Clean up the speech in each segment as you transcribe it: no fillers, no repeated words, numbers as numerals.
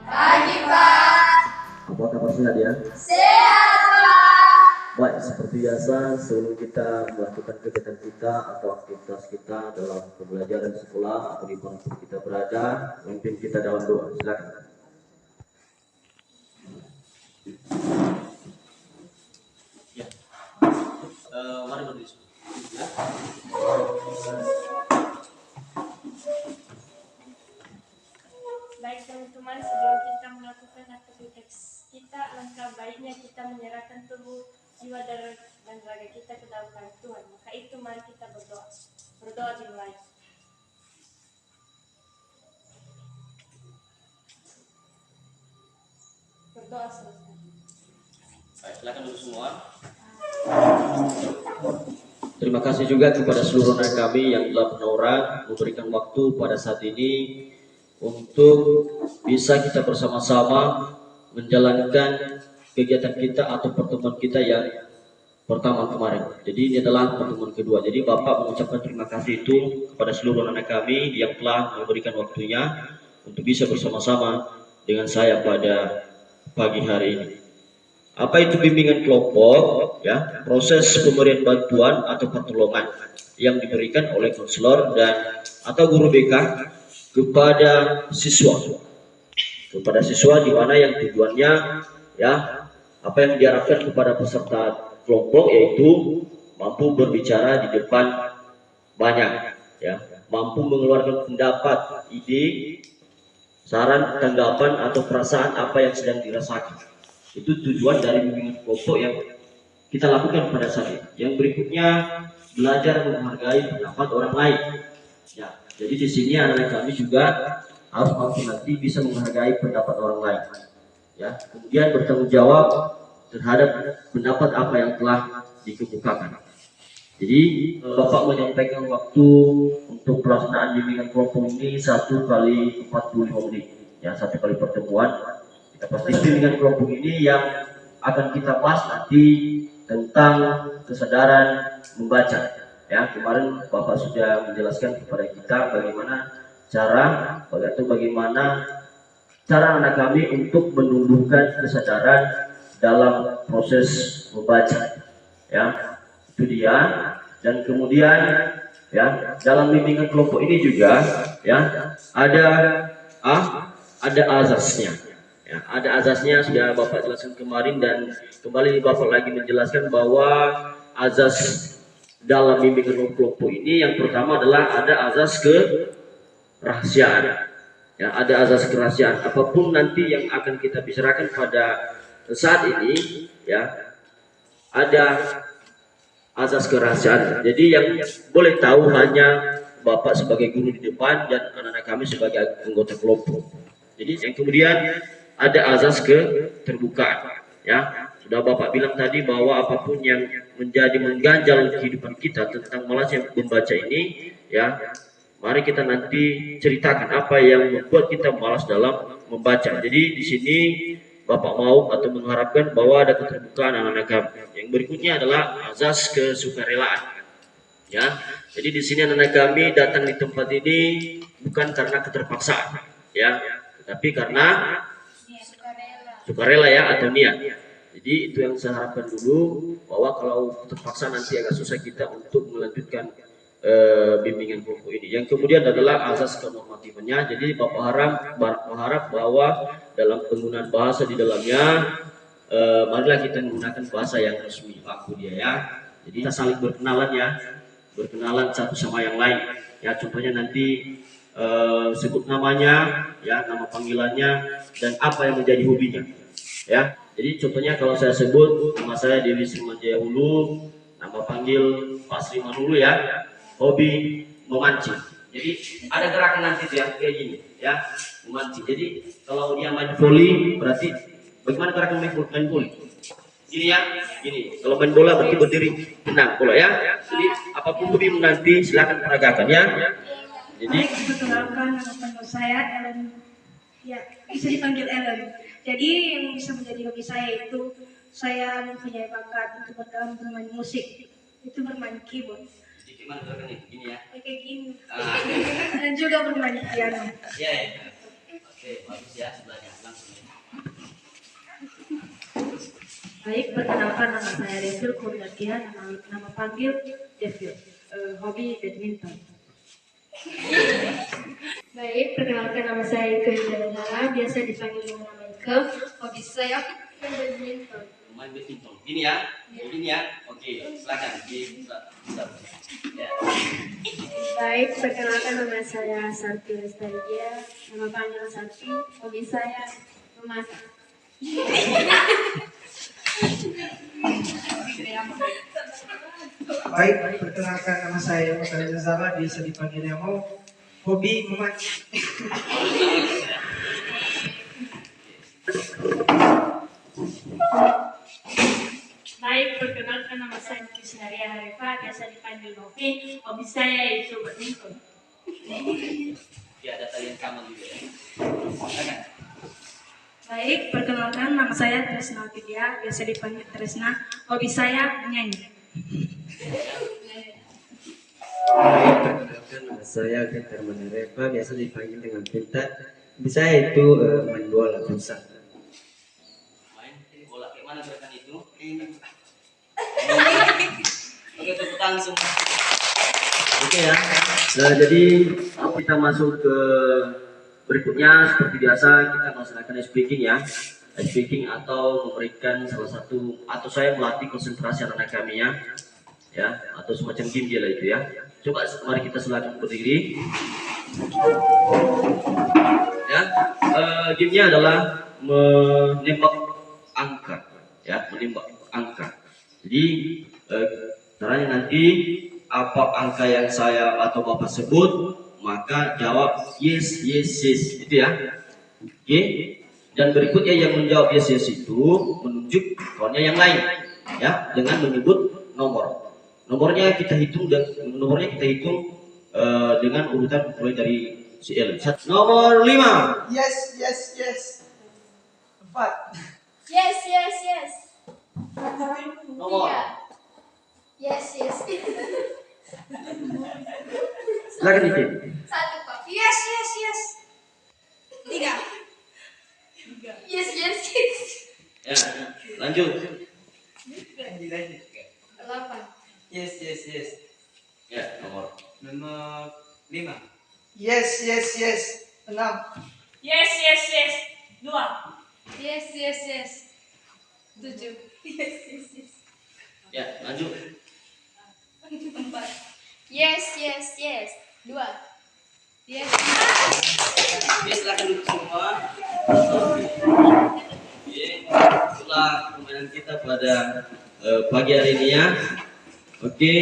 Pagi, Pak. Apa kabar sehat ya? Sehat, Pak. Baik, seperti biasa sebelum kita melakukan kegiatan kita atau aktivitas kita dalam pembelajaran sekolah atau di mana kita berada, memimpin kita dalam doa. Silakan. Ya, mari berdiri. Ya. Baik teman-teman, sebelum kita melakukan aktivitas kita, langkah baiknya kita menyerahkan tubuh, jiwa dan raga kita ke dalam tangan Tuhan. Maka itu mari kita berdoa. Berdoa dimulai. Berdoa selesai. Baik, silakan dulu semua. Terima kasih juga kepada seluruh anak kami yang telah berorang memberikan waktu pada saat ini untuk bisa kita bersama-sama menjalankan kegiatan kita atau pertemuan kita yang pertama kemarin. Jadi ini adalah pertemuan kedua. Jadi Bapak mengucapkan terima kasih itu kepada seluruh anak kami yang telah memberikan waktunya untuk bisa bersama-sama dengan saya pada pagi hari ini. Apa itu bimbingan kelompok? Ya, proses pemberian bantuan atau pertolongan yang diberikan oleh konselor dan atau guru BK kepada siswa di mana yang tujuannya ya apa yang diharapkan kepada peserta kelompok yaitu mampu berbicara di depan banyak, ya, mampu mengeluarkan pendapat, ide, saran, tanggapan atau perasaan apa yang sedang dirasakan. Itu tujuan dari bimbingan kelompok yang kita lakukan pada saat ini. Yang berikutnya, belajar menghargai pendapat orang lain. Ya, jadi di sini anak-anak kami juga harus mampu nanti bisa menghargai pendapat orang lain. Ya, kemudian bertanggung jawab terhadap pendapat apa yang telah dikemukakan. Jadi Bapak menyampaikan waktu untuk pelaksanaan bimbingan kelompok ini 1 kali 45 menit. Ya, 1 kali pertemuan. Kita pasti bimbingan kelompok ini yang akan kita bahas nanti tentang kesadaran membaca. Ya, kemarin Bapak sudah menjelaskan kepada kita bagaimana cara anak kami untuk menumbuhkan kesadaran dalam proses membaca. Ya, itu dia. Dan kemudian ya dalam bimbingan kelompok ini juga ya ada azasnya. Ya, ada azasnya sudah Bapak jelaskan kemarin dan kembali Bapak lagi menjelaskan bahwa azas dalam bimbingan kelompok ini yang pertama adalah ada azas kerahasiaan. Ya, ada azas kerahasiaan. Apapun nanti yang akan kita bicarakan pada saat ini, ya, ada azas kerahasiaan. Jadi yang boleh tahu hanya Bapak sebagai guru di depan dan anak-anak kami sebagai anggota kelompok. Jadi yang kemudian ada azas keterbukaan. Ya, sudah Bapak bilang tadi bahwa apapun yang menjadi mengganjal kehidupan kita tentang malasnya membaca ini, ya, mari kita nanti ceritakan apa yang membuat kita malas dalam membaca. Jadi di sini Bapak mau atau mengharapkan bahwa ada keterbukaan anak-anak kami. Yang berikutnya adalah azas kesukarelaan. Ya, jadi di sini anak-anak kami datang di tempat ini bukan karena keterpaksaan, ya, tetapi karena sukarela ya atau niat. Jadi itu yang saya harapkan dulu, bahwa kalau terpaksa nanti agak susah kita untuk melanjutkan bimbingan kelompok ini. Yang kemudian adalah azas kenormatifannya. Jadi Bapak harap bahwa dalam penggunaan bahasa di dalamnya marilah kita menggunakan bahasa yang resmi, baku dia ya. Jadi kita saling berkenalan ya, berkenalan satu sama yang lain. Ya, contohnya nanti sebut namanya, ya, nama panggilannya dan apa yang menjadi hobinya. Ya, jadi contohnya kalau saya sebut nama saya Dewi Srimanjaya Hulu, nama panggil Pak Sriman Hulu ya, hobi memancing. Jadi ada gerakan nanti ya kayak gini ya, memancing. Jadi kalau dia main voli berarti bagaimana gerakan main voli? Gini ya, gini. Kalau main bola berarti berdiri tenang bola ya. Jadi apapun hobi nanti silakan peragakan ya. Jadi perkenalkan nama panggil saya Ellen. Ya, bisa dipanggil Ellen. Jadi yang bisa menjadi hobi saya itu saya mempunyai bakat untuk bermain musik. Itu bermain keyboard. Gimana gerakannya? Gini ya. Kayak gini. Dan juga bermain piano. Iya. Oke, bagus ya sebelahnya. Langsung. Baik, perkenalkan nama saya Devil Kurniatia, nama panggil Devil. Hobi badminton. Baik, perkenalkan nama saya Ike Hidayatullah, biasa dipanggil dengan nama Ike. Hobi saya main badminton. Main badminton. Ini ya, ini ya. Oke, silakan. Ya. Baik, perkenalkan nama saya Sarti Lestaria, nama panggil Sarti. Hobi saya memasak. Baik, perkenalkan nama saya Muhammad Zara, biasa dipanggil Yamo. Hobi memancing. Baik, perkenalkan nama saya Krisnaria Harifa, biasa dipanggil Novi. Hobi saya itu badminton. Ya, ada talian kamu juga ya. Silakan. Baik, perkenalkan nama saya Tresna Vidya, biasa dipanggil Tresna. Hobi saya menyanyi. Perkenalkan nama saya Peter Manereva, biasa dipanggil dengan Pinta. Bisa itu main bola futsal. Main bola kayak mana gerakan itu? Oke, tepuk tangan semua. Oke ya. Nah, jadi kita masuk ke berikutnya. Seperti biasa kita melaksanakan speaking ya. Speaking atau memberikan salah satu, atau saya melatih konsentrasi anak-anak kami ya, atau semacam game dia lah itu ya. Coba mari kita silakan berdiri. Ya, gamenya adalah menembak angka ya, menembak angka. Jadi caranya nanti apa angka yang saya atau Bapak sebut, maka jawab yes yes yes itu ya. Oke. Dan berikutnya yang menjawab yes yes itu menunjuk kawannya yang lain ya, dengan menyebut nomor. Nomornya kita hitung dengan urutan mulai dari CL. Nomor 5. Yes, yes, yes. 4. Yes, yes, yes. Nomor. Yes, yes. Silakan Ikin. 1, Pak. Yes, yes, yes. 3. Yes, yes, yes. Ya, lanjut. 8. Yes, yes, yes. Ya, nomor. Nomor 5. Yes, yes, yes. 6. Yes, yes, yes. 2. Yes, yes, yes. 7. Yes, yes, yes. Ya, lanjut. 4. Yes, yes, yes. 2. Yes. Oke, silakan duduk semua. Oke, itulah permainan kita pada pagi hari ini ya. Oke,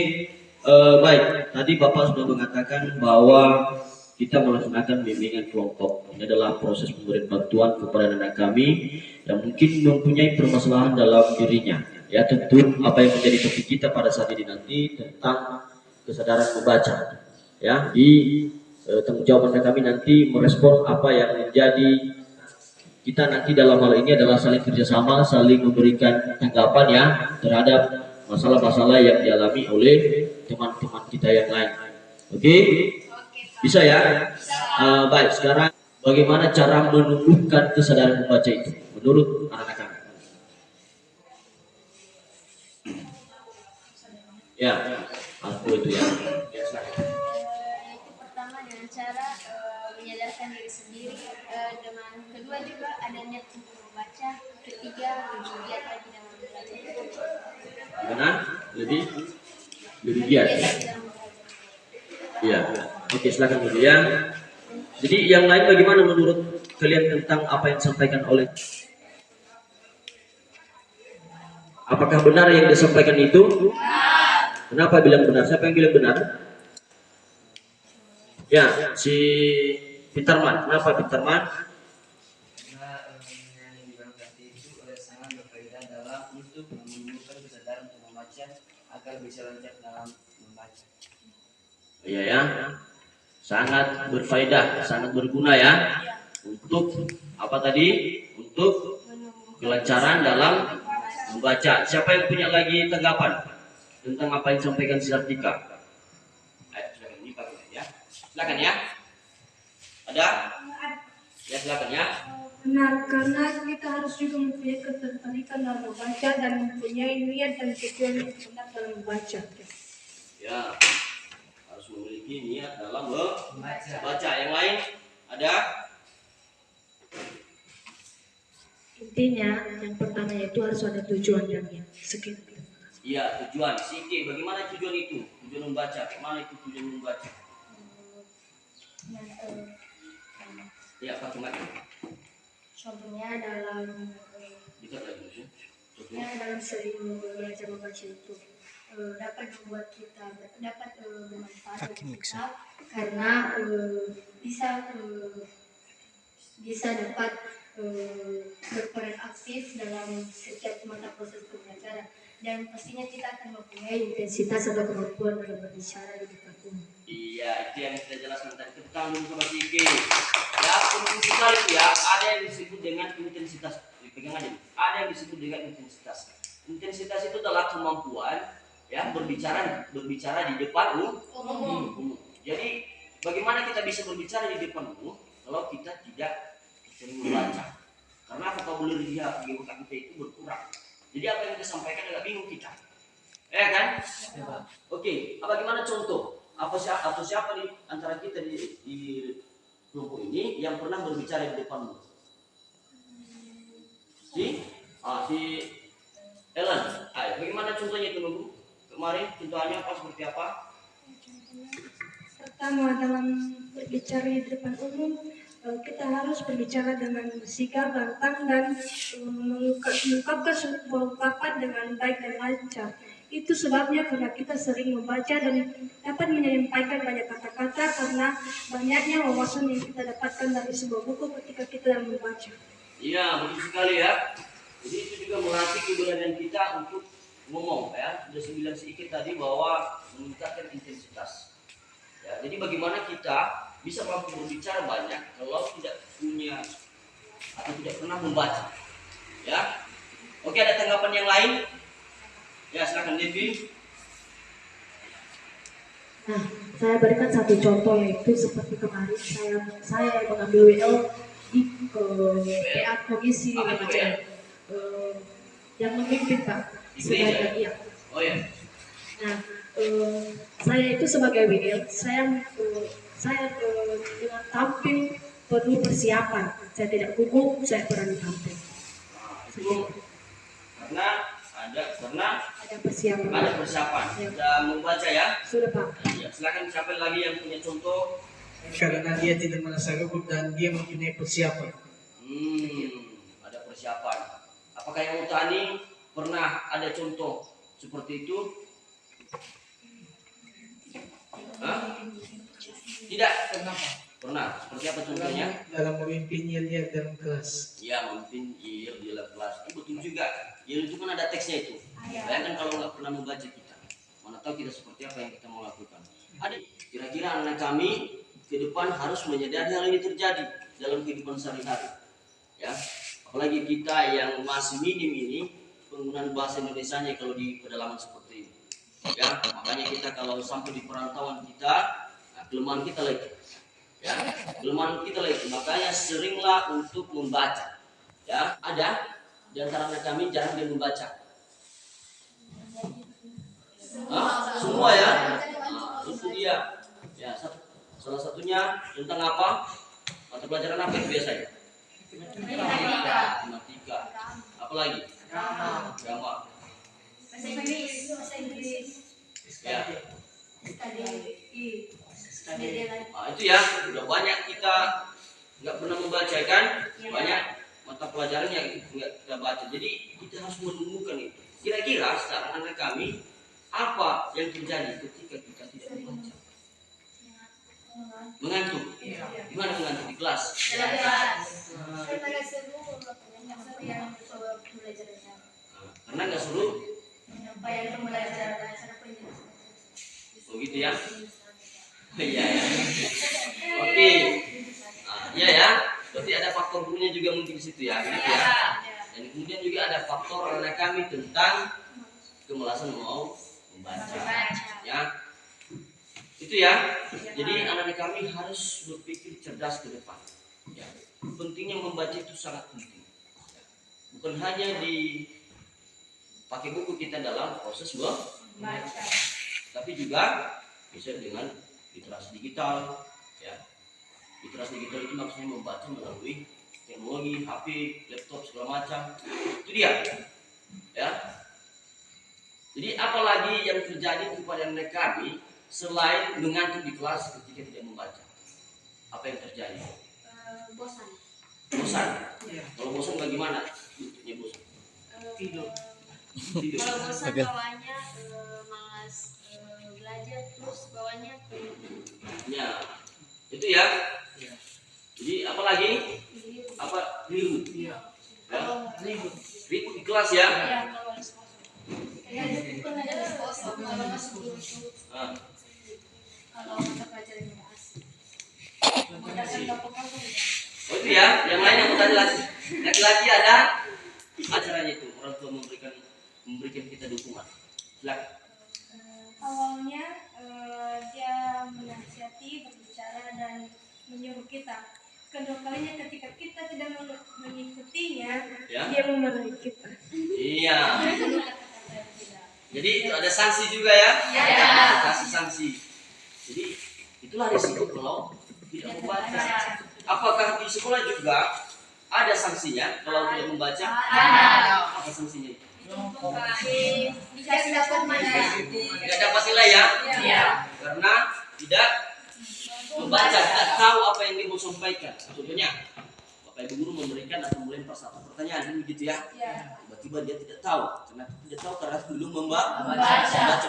baik. Tadi Bapak sudah mengatakan bahwa kita melaksanakan bimbingan kelompok. Ini adalah proses pemberian bantuan kepada anak kami yang mungkin mempunyai permasalahan dalam dirinya. Ya, tentu apa yang menjadi topik kita pada saat ini nanti tentang kesadaran membaca. Ya, di tanggung jawab kami nanti merespon apa yang menjadi kita nanti dalam hal ini adalah saling kerjasama, saling memberikan tanggapan ya terhadap masalah-masalah yang dialami oleh teman-teman kita yang lain. Oke? Bisa ya? Baik, sekarang bagaimana cara menumbuhkan kesadaran membaca itu menurut anak-anak kami? Ya, aku itu ya. Itu pertama dengan cara menyadarkan diri sendiri, dengan kedua juga ada niat untuk membaca, ketiga lebih giat lagi dalam belajar. Gimana? Lebih giat. Giat lagi dalam belajar. Iya. Oke, silakan dulu ya. Jadi yang lain bagaimana menurut kalian tentang apa yang disampaikan oleh? Apakah benar yang disampaikan itu? Kenapa bilang benar? Siapa yang bilang benar? Ya, si Peterman. Kenapa Peterman? Karena yang dibilang tadi itu sangat berfaedah dalam untuk menumbuhkan kesadaran untuk membaca agar bisa lancar dalam membaca. Iya ya, sangat berfaedah, sangat berguna ya. Untuk apa tadi? Untuk kelancaran dalam membaca. Siapa yang punya lagi tanggapan tentang apa yang disampaikan si Sartika? Ayo, silakan ini Pak ya. Silakan ya. Ada? Ya silakan ya. Benar, karena kita harus juga mempunyai ketertarikan dalam membaca dan mempunyai niat dan tujuan yang benar dalam membaca. Ya, harus memiliki niat dalam membaca. Yang lain ada? Intinya, yang pertama itu harus ada tujuan dan niat. Sekian. Iya, tujuan. Sike, bagaimana tujuan itu? Tujuan membaca. Bagaimana itu tujuan membaca? Ya, Pak Kemat. Contohnya dalam Dekat lagi, ya. contohnya dalam sering belajar membaca itu dapat membuat kita dapat bermanfaat bagi kita karena bisa dapat berperan aktif dalam setiap mata proses pembelajaran dan pastinya kita akan mempunyai intensitas atau kemampuan dalam berbicara di depan umum. Iya, itu yang kita jelaskan tadi. Kita dulu sama Sike. Ya, penting sekali ya. Ada yang disebut dengan intensitas. Pegang aja. Ada yang disebut dengan intensitas. Intensitas itu adalah kemampuan ya berbicara di depan umum. Jadi bagaimana kita bisa berbicara di depan umum kalau kita tidak sering membaca? Karena vocabulary dia kita itu berkurang. Jadi apa yang kita sampaikan agak bingung kita. Ya kan? Oke, bagaimana contoh? Atau siapa di antara kita di kelompok ini yang pernah berbicara di depan umum? Si Ellen. Bagaimana contohnya itu, Bu? Kemarin contohnya apa seperti apa? Pertama, dalam berbicara di depan umum, kita harus berbicara dengan bersikap lantang dan mengungkapkan sebuah ungkapan dengan baik dan lancar. Itu sebabnya karena kita sering membaca dan dapat menyampaikan banyak kata-kata karena banyaknya wawasan yang kita dapatkan dari sebuah buku ketika kita membaca. Iya, betul sekali ya. Jadi itu juga melatih keberanian kita untuk ngomong ya. Sudah saya bilang sedikit tadi bahwa meningkatkan intensitas. Ya, jadi bagaimana kita bisa mampu berbicara banyak kalau tidak punya atau tidak pernah membaca. Ya. Oke, ada tanggapan yang lain? Ya, silakan Devi. Nah, saya berikan satu contoh yaitu seperti kemarin saya mengambil WL di PA komisi Apa itu ya? yang memimpin Pak sebagai iya. Oh ya. Nah, saya itu sebagai WL saya dengan tampil penuh persiapan. Saya tidak gugup, saya berani tampil. Nah, itu karena Ada persiapan. ada persiapan. Ya. Sudah membaca ya? Sudah Pak. Ya, silakan siapa lagi yang punya contoh? Karena dia tidak merasa gugup dan dia mempunyai persiapan. Ada persiapan. Apakah yang Utani pernah ada contoh seperti itu? Hah? Tidak. Kenapa? Pernah. Seperti apa contohnya? Dalam memimpin dia dalam kelas. Ya, memimpin IEL di dalam kelas. Betul juga. IEL itu kan ada teksnya itu. Bayangkan kalau nggak pernah membaca kita. Mana tahu kita seperti apa yang kita mau lakukan. Ada kira-kira anak kami ke depan harus menyadari hal ini terjadi dalam kehidupan sehari-hari. Ya. Apalagi kita yang masih minim ini penggunaan bahasa Indonesianya kalau di pedalaman seperti ini. Ya, makanya kita kalau sampai di perantauan kita, kelemahan kita lagi. Ya, kelemahan kita lagi. Makanya seringlah untuk membaca. Ya, ada di antara anak kami jarang dia membaca. Semua ya. Itu dia. Ya, salah satunya tentang apa? Mata pelajaran apa itu biasanya? Matematika. Apa lagi? Agama. Bahasa Inggris. Ya. Media Itu ya, udah banyak kita nggak pernah membaca kan? Banyak mata pelajaran yang nggak kita baca. Jadi kita harus menemukan itu. Kira-kira secara anak kami apa yang terjadi ketika kita tidak membaca? Mengantuk. Gimana mengantuk di kelas? Karena seru yang pembelajarannya. Karena nggak seru. Penyampaian pembelajaran cara penjelasan. Oh gitu ya? Iya ya. Oke. Iya ya. Berarti ada faktor gurunya juga mungkin di situ ya. Gitu ya. Dan kemudian juga ada faktor anak kami tentang kemalasan mau membaca. Ya. Itu ya. Jadi anak-anak kami harus berpikir cerdas ke depan. Ya. pentingnya membaca itu sangat penting. Bukan hanya di pakai buku kita dalam proses membaca, tapi juga bisa dengan literasi digital. Ya, literasi digital itu maksudnya membaca melalui teknologi, HP, laptop segala macam. Itu dia. Ya. Jadi apalagi yang terjadi kepada mereka kami selain mengantuk di kelas ketika tidak membaca? Apa yang terjadi? Bosan. Bosan. Kalau bosan bagaimana? Bentuknya bosan. Tidur. Tidur. Kalau bosan bawaannya malas belajar, terus bawaannya Ya, itu ya. Jadi apalagi? Apa ribut? Ya. Ribut di kelas ya. bukan aja kosong kalau masuk guru itu Ah. kalau mata pelajaran yang asik. Dasar nggak peka tuh. Oh itu ya, yang lain yang tadi laki-laki ada acaranya itu orang tua memberikan kita dukungan. Silakan. Awalnya dia menasihati, berbicara dan menyuruh kita. Kedua kalinya ketika kita tidak mengikutinya, Ya. dia memarahi kita. Iya. Jadi itu ada sanksi juga ya? Iya. Kasih sanksi. Jadi itulah risiko kalau tidak membaca. Apakah di sekolah juga ada sanksinya kalau tidak membaca? Ada. Apa sanksinya itu? Dikasih dapat mana? Tidak dapat nilai ya? Iya. Karena tidak membaca, tidak tahu apa yang dia mau sampaikan. Contohnya, Bapak Ibu guru memberikan atau melempar satu pertanyaan, kan begitu ya? Tiba-tiba dia tidak tahu, karena belum membaca.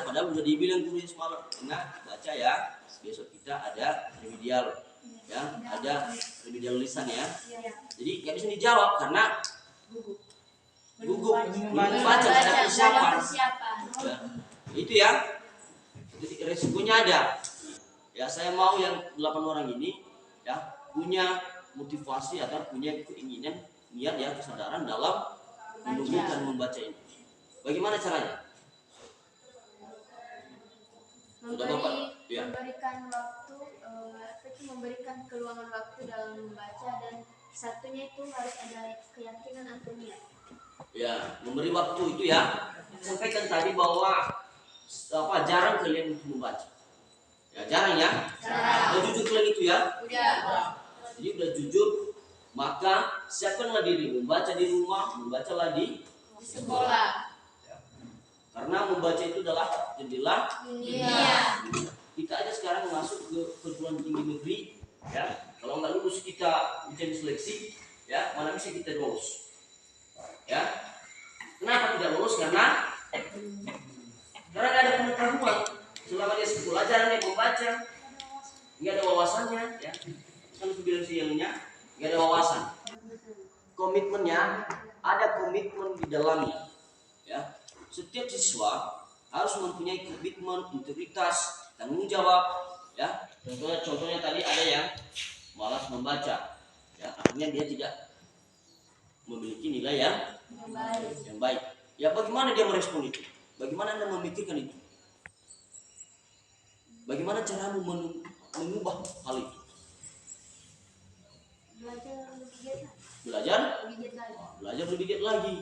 Padahal sudah dibilang guru semalam, karena baca ya. Besok kita ada remedial, ya, ada remedial lisan ya. Jadi nggak bisa dijawab karena gugup, membaca, ada persiapan. Ya. Itu ya. Jadi resikonya ada. Ya, saya mau yang 8 orang ini ya punya motivasi atau punya keinginan, niat ya, kesadaran dalam menumbuhkan membaca ini. Bagaimana caranya? Sudah Bapak? Ya. Memberikan waktu, memberikan keluangan waktu dalam membaca, dan satunya itu harus ada keyakinan atau niat. Ya, memberi waktu itu ya. Sampaikan tadi bahwa jarang kalian membaca. Ya, jarang ya. Udah jujur kalian itu ya. Jadi udah jujur, maka siapkanlah diri membaca di rumah, membacalah di Sekolah. Ya. Karena membaca itu adalah jendela Dunia. Kita aja sekarang masuk ke perguruan tinggi negeri, ya. Kalau nggak lulus kita ujian seleksi, ya, mana bisa kita lulus. Ya. Kenapa tidak lulus? Karena nggak ada pengetahuan. Selama dia pelajaran dia membaca, nggak ada wawasannya, ya. Kan bilang siangnya nggak ada wawasan. Komitmennya ada komitmen di dalamnya, ya. Setiap siswa harus mempunyai komitmen, integritas, tanggung jawab, ya. Contohnya tadi ada yang malas membaca, ya. Artinya dia tidak memiliki nilai yang baik. Ya, bagaimana dia merespon itu? Bagaimana Anda memikirkan itu? Bagaimana caramu mengubah hal itu? Belajar lebih giat. Belajar lebih giat lagi.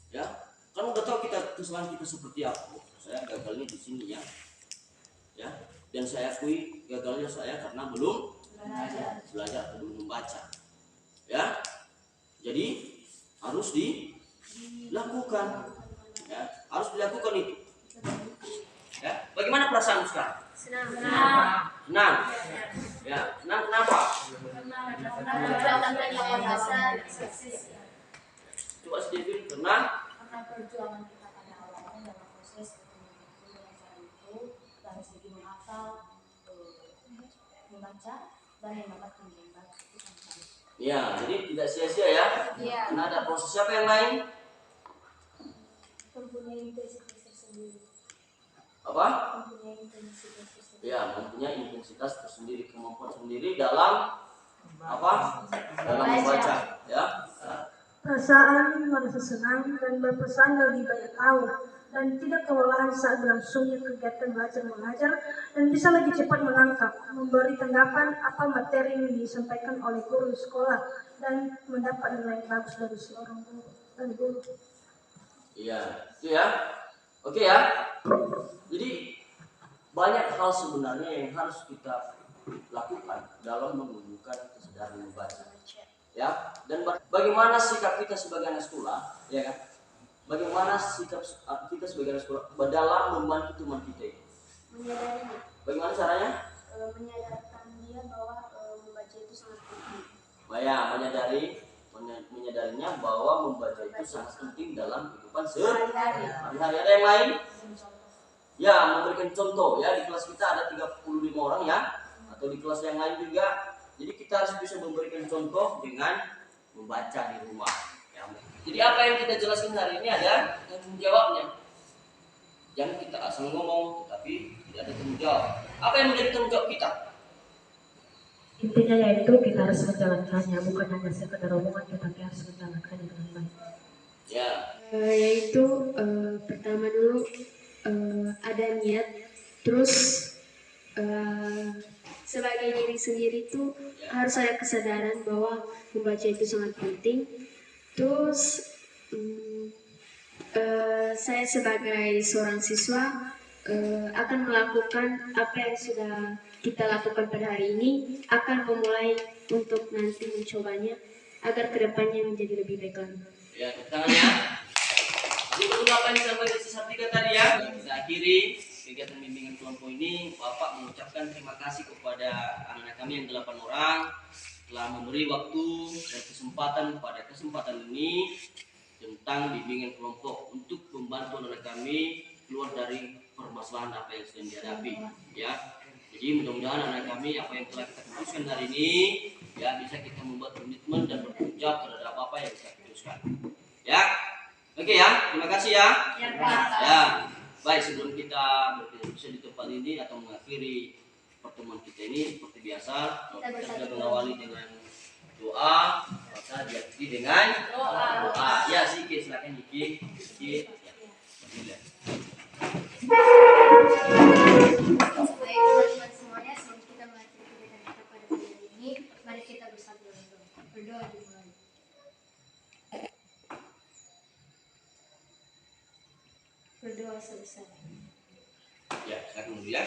Ya, kan udah tahu kita kesalahan kita seperti apa. Saya gagalnya di sini ya. Ya, dan saya akui gagalnya saya karena belum belajar, belum membaca. Ya, jadi harus dilakukan. Ya, harus dilakukan itu. Ya, bagaimana perasaan sekarang? Senang. Ya, senang kenapa? Coba sedikit karena Perjuangan kita pada awalnya dalam proses belajar itu dari segi menghafal, membaca dan mendapatkan membaca itu sangat. ya, jadi tidak sia-sia ya. Iya. Karena ada proses siapa yang lain? Mempunyai intensitas tersendiri. Apa? Mempunyai intensitas tersendiri. Ya, mempunyai intensitas tersendiri, kemampuan sendiri dalam apa? Dalam membaca, ya. Perasaan merasa senang dan berpesan lebih banyak tahu. dan tidak kelelahan saat berlangsungnya kegiatan belajar mengajar, dan bisa lebih cepat menangkap, memberi tanggapan apa materi yang disampaikan oleh guru sekolah, dan mendapat nilai bagus dari seorang guru dan guru. Iya, itu ya. Oke ya. Jadi banyak hal sebenarnya yang harus kita lakukan dalam menumbuhkan kesadaran membaca. Ya, dan bagaimana sikap kita sebagai anak sekolah, ya kan? Bagaimana sikap kita sebagai anak sekolah dalam membantu teman kita itu? Menyadarinya, Bagaimana caranya? menyadarkan dia bahwa membaca itu sangat penting. Ya, menyadarinya bahwa membaca itu sangat penting dalam kehidupan sehari-hari. Ada yang lain? Ya, memberikan contoh ya, di kelas kita ada 35 orang ya, atau di kelas yang lain juga. Jadi kita harus bisa memberikan contoh dengan membaca di rumah. Ya. Jadi apa yang kita jelaskan hari ini ada tanggung jawabnya. Jangan kita asal ngomong tetapi tidak ada tanggung jawab. Apa yang menjadi tanggung jawab kita? Intinya yaitu kita harus menjalankannya, bukan hanya sekedar omongan, tetapi harus menjalankannya dengan baik. Ya. Yaitu pertama dulu ada niat, terus sebagai diri sendiri itu harus ada kesadaran bahwa membaca itu sangat penting. Terus saya sebagai seorang siswa akan melakukan apa yang sudah kita lakukan pada hari ini, akan memulai untuk nanti mencobanya agar kedepannya menjadi lebih baik lagi. Ya, tepuk tangannya. Jadi betul apa yang disampaikan Sisar 3 tadi ya. Kita akhiri kegiatan bimbingan kelompok ini. Bapak mengucapkan terima kasih kepada anak-anak kami yang 8 orang telah memberi waktu dan kesempatan pada kesempatan ini tentang bimbingan kelompok untuk membantu anak kami keluar dari permasalahan apa yang sedang dihadapi ya. Jadi mudah-mudahan anak kami apa yang telah kita putuskan hari ini ya bisa kita membuat komitmen dan bertanggung jawab terhadap apa yang kita putuskan ya. Oke ya, terima kasih ya. Ya, Pak. Ya, baik sebelum kita bisa di tempat ini atau mengakhiri pertemuan kita ini seperti biasa kita sudah mengawali dengan doa, maka diakhiri dengan doa. Ya, Siki silakan Siki. Ya. Baik teman-teman semuanya, sebelum kita mengakhiri kegiatan kita pada hari ini, mari kita bersatu berdoa. Berdoa dimulai. Berdoa selesai. Ya, silakan dulu ya.